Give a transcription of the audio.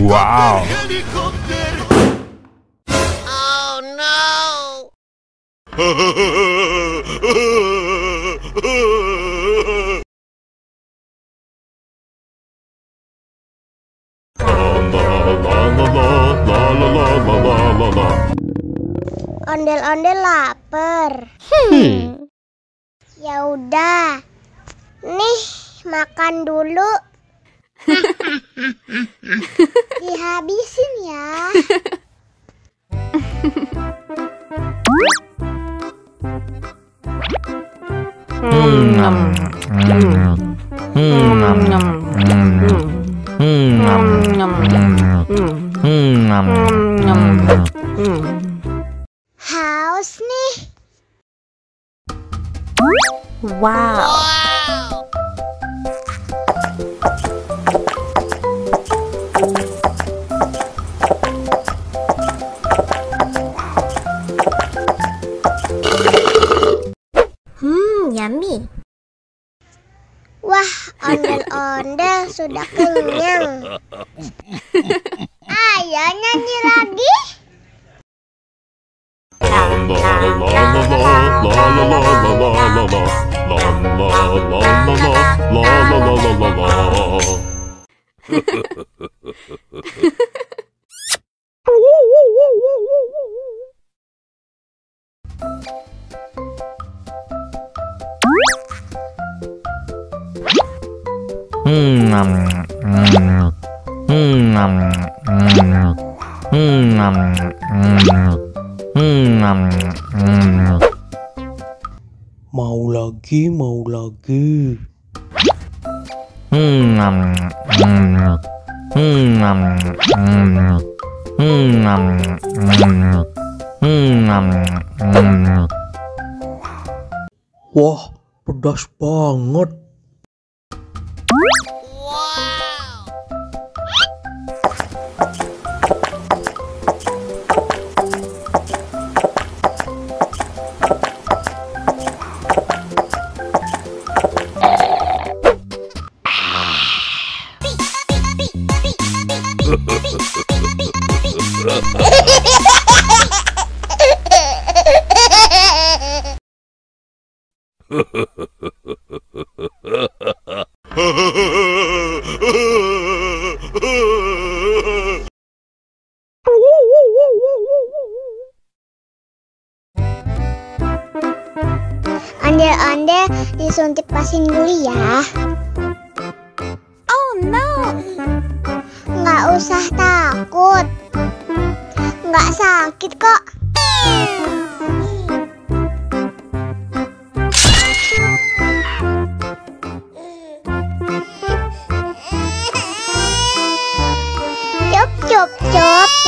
Wow. Oh no. Ondel-ondel lapar. Ya udah. Nih, makan dulu. Dihabisin ya. Haus nih. Wow. Yummy. Wah, ondel-ondel sudah kenyang. Ayo nyanyi lagi. Mau lagi, mau lagi. Wah, pedas banget. Ondel-ondel disuntik vaksin dulu ya. Oh no. Nggak usah takut. Nggak sakit kok. Cup, cup, cup.